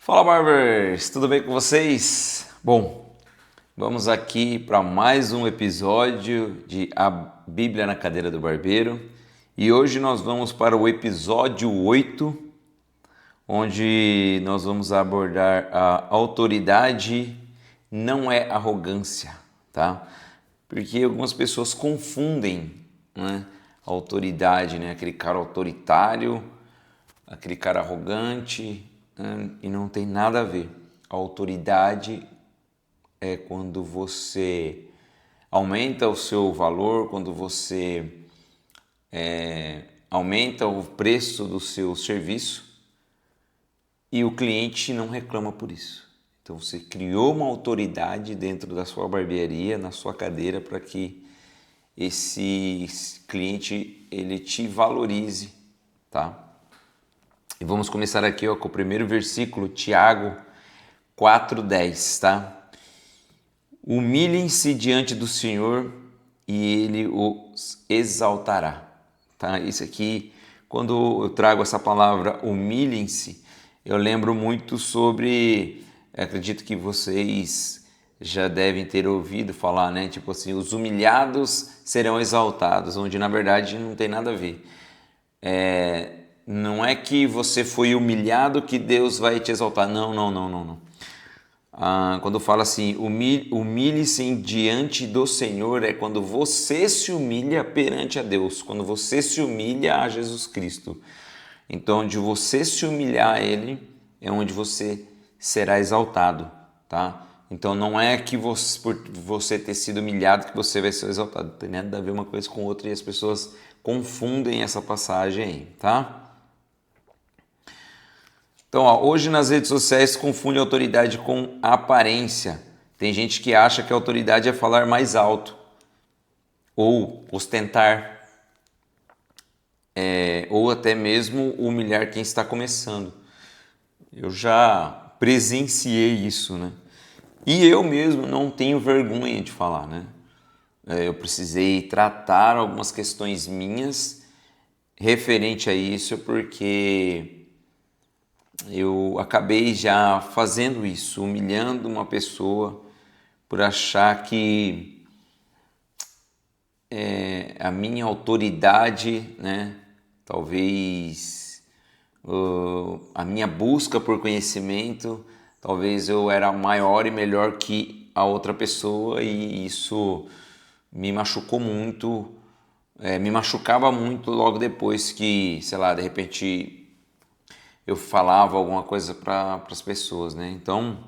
Fala, Barbers! Tudo bem com vocês? Bom, vamos aqui para mais um episódio de A Bíblia na Cadeira do Barbeiro e hoje nós vamos para o episódio 8, onde nós vamos abordar a autoridade não é arrogância, tá? Porque algumas pessoas confundem, né, a autoridade, né? Aquele cara autoritário, aquele cara arrogante, e não tem nada a ver. A autoridade é quando você aumenta o seu valor, quando você aumenta o preço do seu serviço e o cliente não reclama por isso. Então você criou uma autoridade dentro da sua barbearia, na sua cadeira, para que esse cliente ele te valorize, tá? E vamos começar aqui com o primeiro versículo, Tiago 4:10, tá? Humilhem-se diante do Senhor e Ele os exaltará, tá? Isso aqui, quando eu trago essa palavra humilhem-se, eu lembro muito sobre, acredito que vocês já devem ter ouvido falar, né? Tipo assim, os humilhados serão exaltados, onde na verdade não tem nada a ver. Não é que você foi humilhado que Deus vai te exaltar. Não. Quando fala assim, humilhe-se diante do Senhor, é quando você se humilha perante a Deus, quando você se humilha a Jesus Cristo. Então, onde você se humilhar a Ele, é onde você será exaltado, tá? Então, não é que você, por você ter sido humilhado que você vai ser exaltado. Não tem nada a ver uma coisa com outra e as pessoas confundem essa passagem aí, tá? Então, hoje nas redes sociais confunde autoridade com aparência. Tem gente que acha que a autoridade é falar mais alto, ou ostentar, ou até mesmo humilhar quem está começando. Eu já presenciei isso, né? E eu mesmo não tenho vergonha de falar, né? Eu precisei tratar algumas questões minhas referente a isso, porque eu acabei já fazendo isso, humilhando uma pessoa por achar que a minha autoridade, né, talvez a minha busca por conhecimento, talvez eu era maior e melhor que a outra pessoa e isso me machucou muito, me machucava muito logo depois que, sei lá, de repente eu falava alguma coisa para as pessoas, né? Então,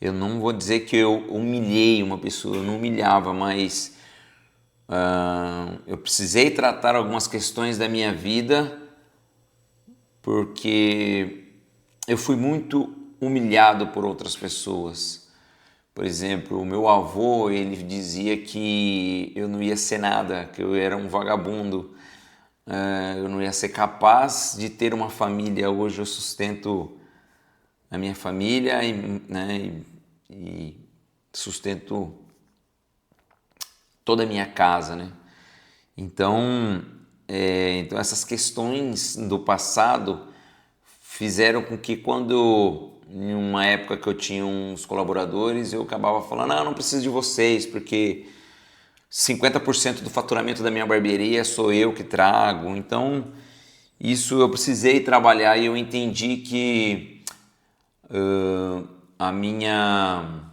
eu não vou dizer que eu humilhei uma pessoa, eu não humilhava, mas eu precisei tratar algumas questões da minha vida porque eu fui muito humilhado por outras pessoas. Por exemplo, o meu avô, ele dizia que eu não ia ser nada, que eu era um vagabundo, eu não ia ser capaz de ter uma família. Hoje eu sustento a minha família e sustento toda a minha casa, né? Então, então essas questões do passado fizeram com que quando em uma época que eu tinha uns colaboradores, eu acabava falando, não preciso de vocês, porque 50% do faturamento da minha barbearia sou eu que trago. Então, isso eu precisei trabalhar e eu entendi que a minha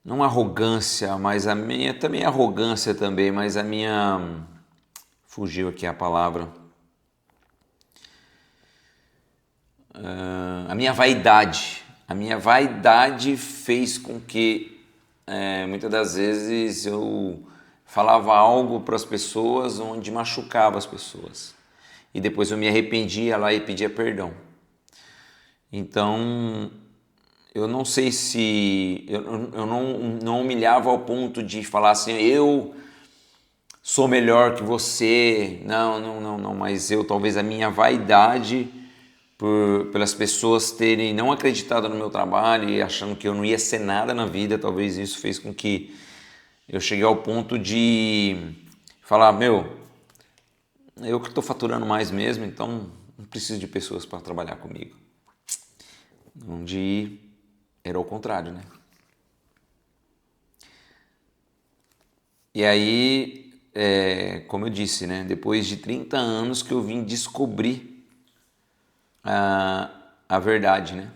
não arrogância, mas a minha também arrogância também, mas a minha fugiu aqui a palavra. A minha vaidade fez com que muitas das vezes eu falava algo para as pessoas onde machucava as pessoas e depois eu me arrependia lá e pedia perdão. Então eu não sei se eu não humilhava ao ponto de falar assim, eu sou melhor que você, não, mas eu talvez a minha vaidade pelas pessoas terem não acreditado no meu trabalho e achando que eu não ia ser nada na vida, talvez isso fez com que eu cheguei ao ponto de falar, eu que estou faturando mais mesmo, então não preciso de pessoas para trabalhar comigo. Onde era o contrário, né? E aí, como eu disse, né? Depois de 30 anos que eu vim descobrir a verdade, né?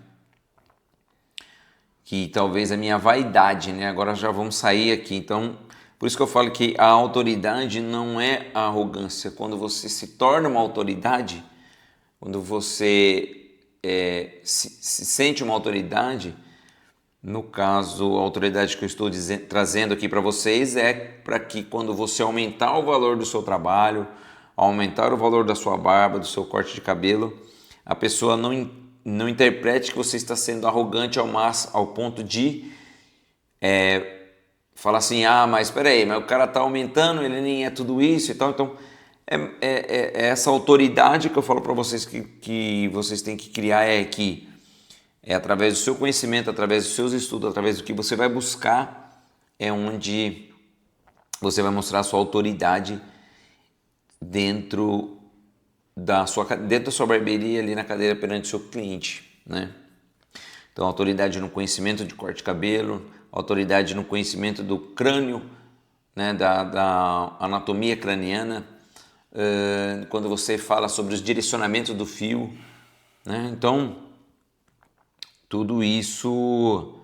Que talvez a minha vaidade, né? Agora já vamos sair aqui. Então, por isso que eu falo que a autoridade não é a arrogância. Quando você se torna uma autoridade, quando você se sente uma autoridade, no caso, a autoridade que eu estou trazendo aqui para vocês é para que quando você aumentar o valor do seu trabalho, aumentar o valor da sua barba, do seu corte de cabelo, a pessoa não interprete que você está sendo arrogante ao ponto de falar assim, mas espera aí, mas o cara está aumentando, ele nem é tudo isso e tal. Então, é essa autoridade que eu falo para vocês que vocês têm que criar, que é através do seu conhecimento, através dos seus estudos, através do que você vai buscar, é onde você vai mostrar a sua autoridade dentro da sua barbearia, ali na cadeira perante o seu cliente, né? Então, autoridade no conhecimento de corte de cabelo, autoridade no conhecimento do crânio, né, da anatomia craniana, quando você fala sobre os direcionamentos do fio, né? Então, tudo isso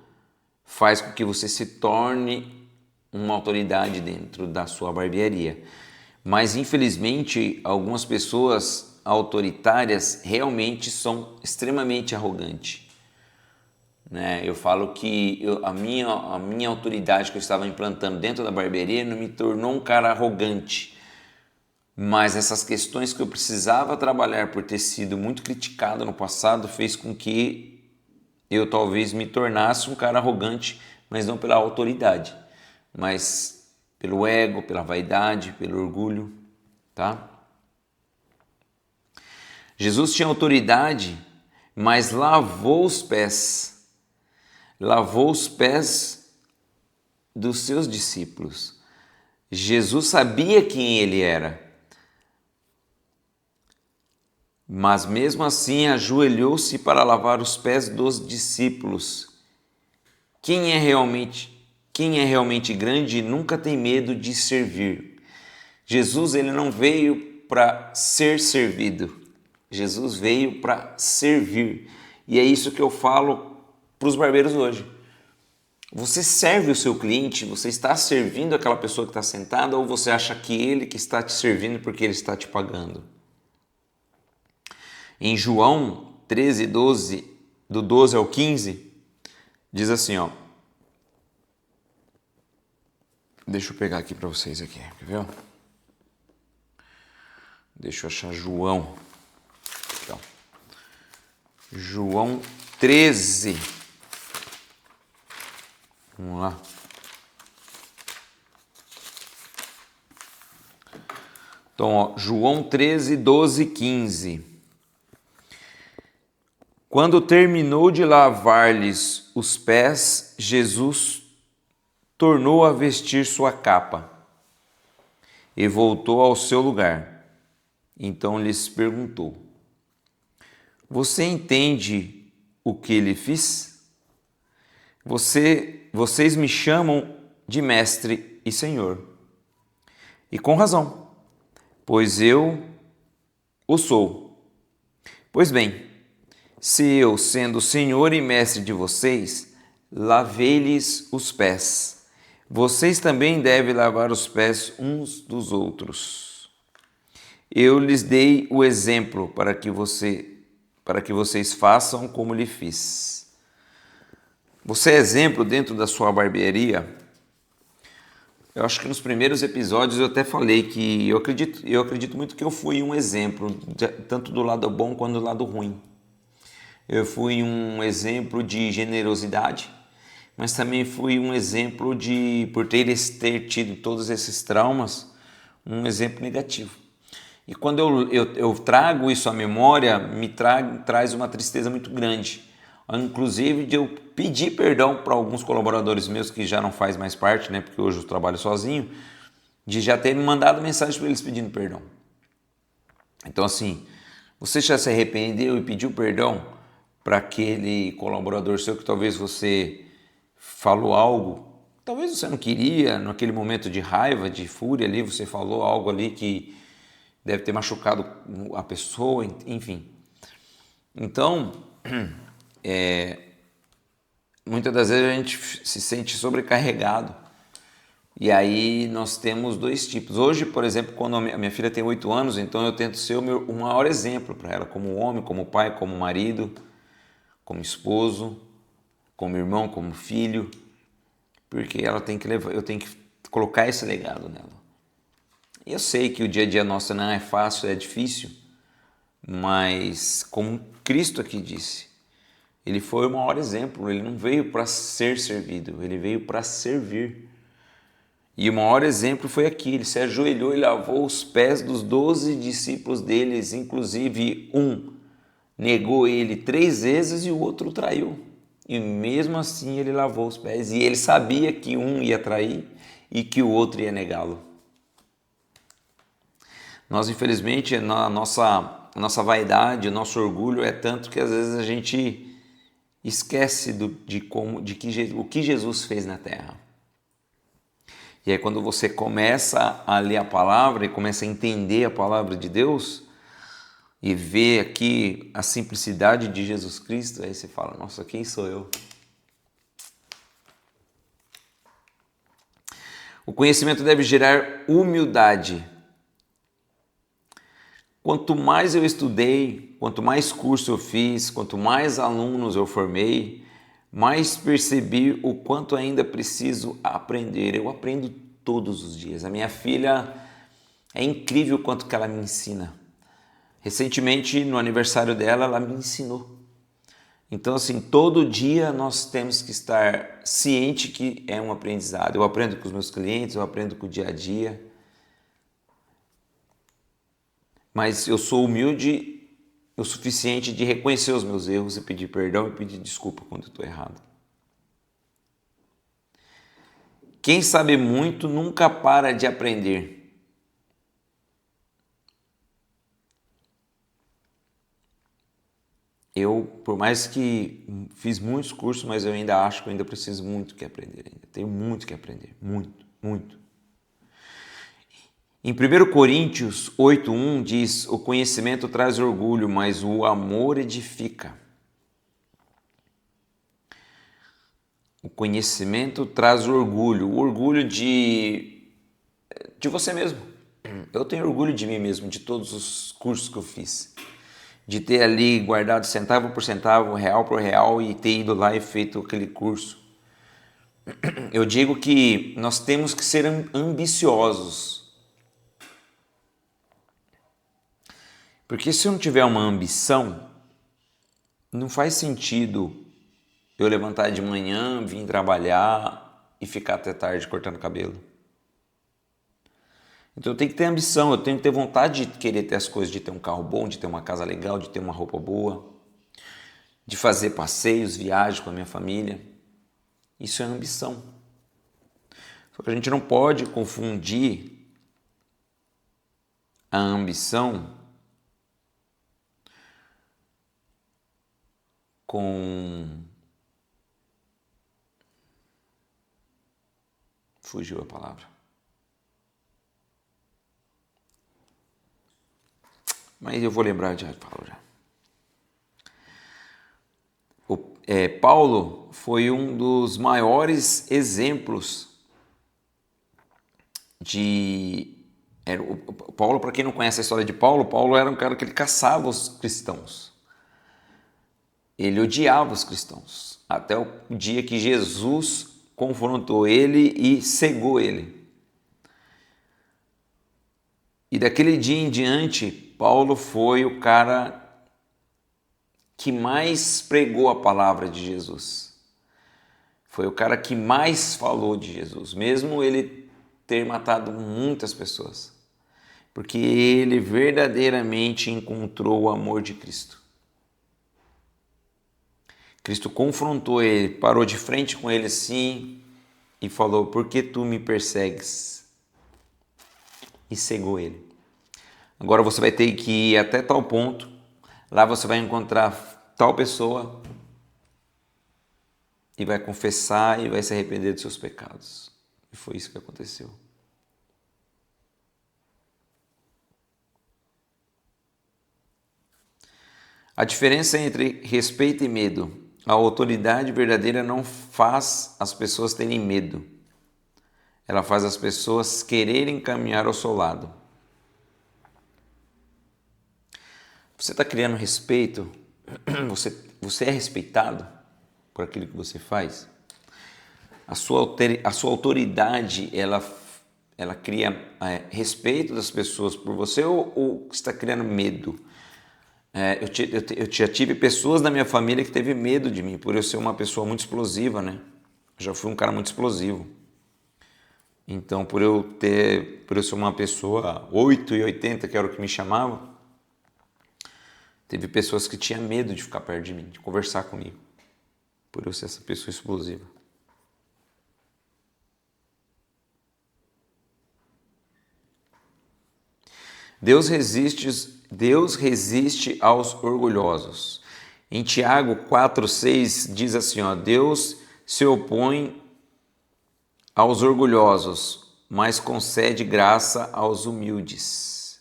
faz com que você se torne uma autoridade dentro da sua barbearia. Mas, infelizmente, algumas pessoas autoritárias realmente são extremamente arrogantes, né? Eu falo que a minha autoridade que eu estava implantando dentro da barbearia não me tornou um cara arrogante, mas essas questões que eu precisava trabalhar por ter sido muito criticado no passado fez com que eu talvez me tornasse um cara arrogante, mas não pela autoridade, mas pelo ego, pela vaidade, pelo orgulho, tá? Jesus tinha autoridade, mas lavou os pés dos seus discípulos. Jesus sabia quem ele era, mas mesmo assim ajoelhou-se para lavar os pés dos discípulos. Quem é realmente grande nunca tem medo de servir. Jesus, ele não veio para ser servido. Jesus veio para servir. E é isso que eu falo para os barbeiros hoje. Você serve o seu cliente, você está servindo aquela pessoa que está sentada, ou você acha que ele que está te servindo porque ele está te pagando? Em João 13, 12, do 12 ao 15, diz assim, ó. Deixa eu pegar aqui para vocês aqui, quer ver? Deixa eu achar João. Então, João 13. Vamos lá. Então, ó, João 13, 12, 15. Quando terminou de lavar-lhes os pés, Jesus tornou a vestir sua capa e voltou ao seu lugar. Então lhes perguntou: Você entende o que lhe fiz? Vocês me chamam de mestre e senhor. E com razão, pois eu o sou. Pois bem, se eu, sendo senhor e mestre de vocês, lavei-lhes os pés, vocês também devem lavar os pés uns dos outros. Eu lhes dei o exemplo para que vocês façam como lhe fiz. Você é exemplo dentro da sua barbearia? Eu acho que nos primeiros episódios eu até falei que eu acredito muito que eu fui um exemplo, tanto do lado bom quanto do lado ruim. Eu fui um exemplo de generosidade, mas também fui um exemplo de, por ter tido todos esses traumas, um exemplo negativo. E quando eu trago isso à memória, traz uma tristeza muito grande. Inclusive de eu pedir perdão para alguns colaboradores meus que já não faz mais parte, né, porque hoje eu trabalho sozinho, de já ter me mandado mensagem para eles pedindo perdão. Então assim, você já se arrependeu e pediu perdão para aquele colaborador seu que talvez você falou algo, talvez você não queria, naquele momento de raiva, de fúria ali, você falou algo ali que deve ter machucado a pessoa, enfim. Então, muitas das vezes a gente se sente sobrecarregado e aí nós temos dois tipos. Hoje, por exemplo, quando a minha filha tem 8 anos, então eu tento ser o maior exemplo para ela, como homem, como pai, como marido, como esposo, como irmão, como filho, porque ela tem que levar, eu tenho que colocar esse legado nela. E eu sei que o dia a dia nosso não é fácil, é difícil, mas como Cristo aqui disse, ele foi o maior exemplo, ele não veio para ser servido, ele veio para servir. E o maior exemplo foi aqui, ele se ajoelhou e lavou os pés dos 12 discípulos deles, inclusive um negou ele 3 vezes e o outro traiu. E mesmo assim ele lavou os pés e ele sabia que um ia trair e que o outro ia negá-lo. Nós, infelizmente, a nossa vaidade, o nosso orgulho é tanto que às vezes a gente esquece o que Jesus fez na terra. E aí quando você começa a ler a palavra e começa a entender a palavra de Deus e ver aqui a simplicidade de Jesus Cristo, aí você fala, nossa, quem sou eu? O conhecimento deve gerar humildade. Quanto mais eu estudei, quanto mais curso eu fiz, quanto mais alunos eu formei, mais percebi o quanto ainda preciso aprender. Eu aprendo todos os dias. A minha filha, é incrível o quanto que ela me ensina. Recentemente, no aniversário dela, ela me ensinou. Então, assim, todo dia nós temos que estar ciente que é um aprendizado. Eu aprendo com os meus clientes, eu aprendo com o dia a dia. Mas eu sou humilde o suficiente de reconhecer os meus erros e pedir perdão e pedir desculpa quando eu estou errado. Quem sabe muito nunca para de aprender. Eu, por mais que fiz muitos cursos, mas eu ainda acho que eu ainda preciso muito que aprender. Ainda tenho muito que aprender, muito, muito. Em 1 Coríntios 8:1 diz, o conhecimento traz orgulho, mas o amor edifica. O conhecimento traz orgulho, o orgulho de você mesmo. Eu tenho orgulho de mim mesmo, de todos os cursos que eu fiz. De ter ali guardado centavo por centavo, real por real e ter ido lá e feito aquele curso. Eu digo que nós temos que ser ambiciosos. Porque se eu não tiver uma ambição, não faz sentido eu levantar de manhã, vir trabalhar e ficar até tarde cortando cabelo. Então eu tenho que ter ambição, eu tenho que ter vontade de querer ter as coisas, de ter um carro bom, de ter uma casa legal, de ter uma roupa boa, de fazer passeios, viagens com a minha família. Isso é ambição. Só que a gente não pode confundir a ambição com... Fugiu a palavra. Mas eu vou lembrar de palavra. Paulo foi um dos maiores exemplos de... Paulo, para quem não conhece a história de Paulo, Paulo era um cara que ele caçava os cristãos. Ele odiava os cristãos. Até o dia que Jesus confrontou ele e cegou ele. E daquele dia em diante, Paulo foi o cara que mais pregou a palavra de Jesus. Foi o cara que mais falou de Jesus, mesmo ele ter matado muitas pessoas. Porque ele verdadeiramente encontrou o amor de Cristo. Cristo confrontou ele, parou de frente com ele assim e falou, por que tu me persegues? e cegou ele. Agora você vai ter que ir até tal ponto, lá você vai encontrar tal pessoa e vai confessar e vai se arrepender dos seus pecados. E foi isso que aconteceu. A diferença entre respeito e medo. A autoridade verdadeira não faz as pessoas terem medo. Ela faz as pessoas quererem caminhar ao seu lado. Você está criando respeito? Você é respeitado por aquilo que você faz? A sua autoridade, ela cria respeito das pessoas por você ou está criando medo? Eu já tive pessoas da minha família que teve medo de mim por eu ser uma pessoa muito explosiva, né? Eu já fui um cara muito explosivo. Então, por eu ser uma pessoa 8,80, que era o que me chamava, teve pessoas que tinham medo de ficar perto de mim, de conversar comigo, por eu ser essa pessoa explosiva. Deus resiste aos orgulhosos. Em Tiago 4,6 diz assim, ó, Deus se opõe aos orgulhosos, mas concede graça aos humildes.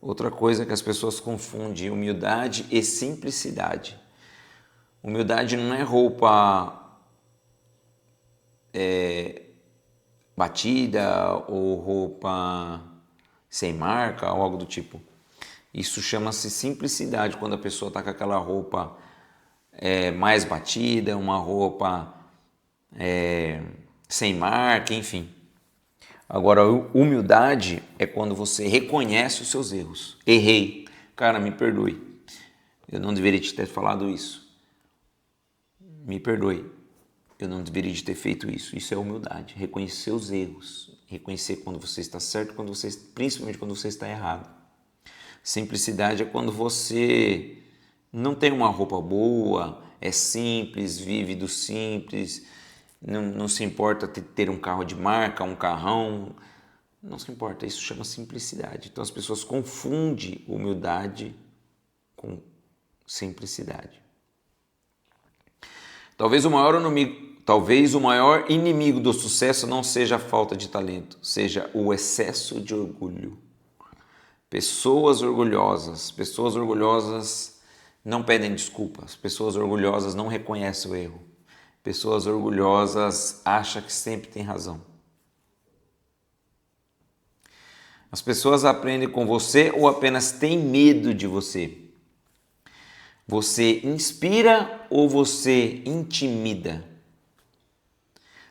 Outra coisa que as pessoas confundem, humildade e simplicidade. Humildade não é roupa batida ou roupa sem marca ou algo do tipo. Isso chama-se simplicidade, quando a pessoa está com aquela roupa mais batida, uma roupa sem marca, enfim. Agora, humildade é quando você reconhece os seus erros. Errei. Cara, me perdoe. Eu não deveria te ter falado isso. Me perdoe. Eu não deveria te ter feito isso. Isso é humildade. Reconhecer os erros. Reconhecer quando você está certo, principalmente quando você está errado. Simplicidade é quando você não tem uma roupa boa, é simples, vive do simples, não se importa ter um carro de marca, um carrão, não se importa, isso chama simplicidade. Então as pessoas confundem humildade com simplicidade. Talvez o maior inimigo do sucesso não seja a falta de talento, seja o excesso de orgulho. Pessoas orgulhosas não pedem desculpas, pessoas orgulhosas não reconhecem o erro, pessoas orgulhosas acham que sempre tem razão. As pessoas aprendem com você ou apenas têm medo de você? Você inspira ou você intimida?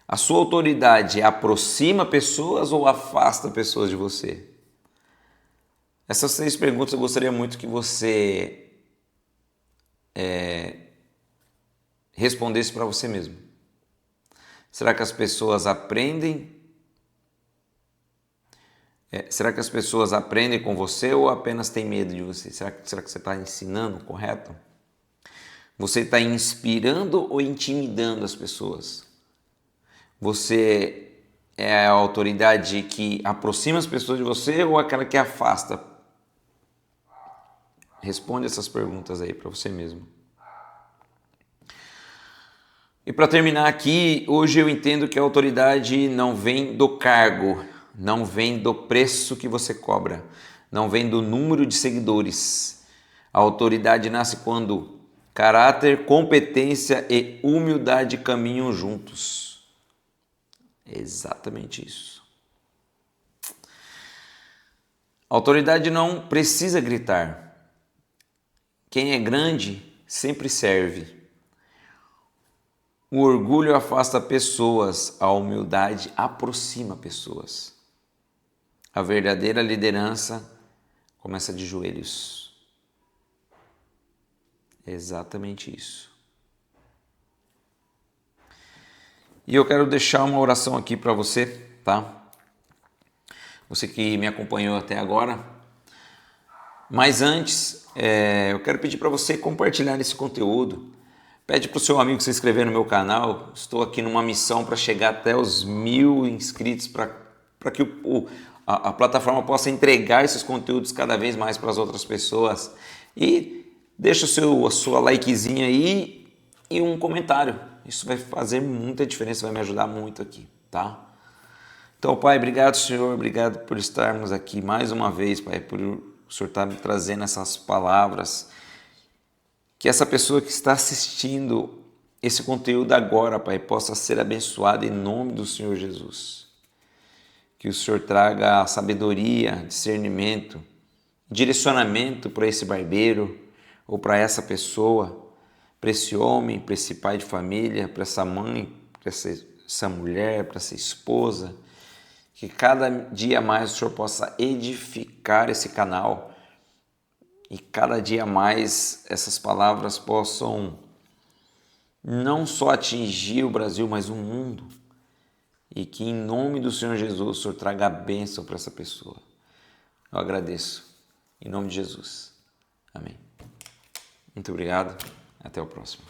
A sua autoridade aproxima pessoas ou afasta pessoas de você? Essas 3 perguntas eu gostaria muito que você respondesse para você mesmo. Será que as pessoas aprendem? Será que as pessoas aprendem com você ou apenas têm medo de você? Será que você está ensinando correto? Você está inspirando ou intimidando as pessoas? Você é a autoridade que aproxima as pessoas de você ou aquela que afasta? Responde essas perguntas aí para você mesmo. E para terminar aqui, hoje eu entendo que a autoridade não vem do cargo, não vem do preço que você cobra, não vem do número de seguidores. A autoridade nasce quando caráter, competência e humildade caminham juntos. É exatamente isso. A autoridade não precisa gritar. Quem é grande sempre serve. O orgulho afasta pessoas, a humildade aproxima pessoas. A verdadeira liderança começa de joelhos. É exatamente isso. E eu quero deixar uma oração aqui para você, tá? Você que me acompanhou até agora. Mas antes, eu quero pedir para você compartilhar esse conteúdo. Pede para o seu amigo se inscrever no meu canal. Estou aqui numa missão para chegar até os 1000 inscritos, para que a plataforma possa entregar esses conteúdos cada vez mais para as outras pessoas. E deixa a sua likezinha aí e um comentário. Isso vai fazer muita diferença, vai me ajudar muito aqui, tá? Então, Pai, obrigado, Senhor, obrigado por estarmos aqui mais uma vez, Pai, por o Senhor estar me trazendo essas palavras. Que essa pessoa que está assistindo esse conteúdo agora, Pai, possa ser abençoada em nome do Senhor Jesus. Que o Senhor traga sabedoria, discernimento, direcionamento para esse barbeiro ou para essa pessoa, para esse homem, para esse pai de família, para essa mãe, para essa mulher, para essa esposa. Que cada dia mais o Senhor possa edificar esse canal e cada dia mais essas palavras possam não só atingir o Brasil, mas o mundo. E que em nome do Senhor Jesus o Senhor traga a bênção para essa pessoa. Eu agradeço. Em nome de Jesus. Amém. Muito obrigado. Até o próximo.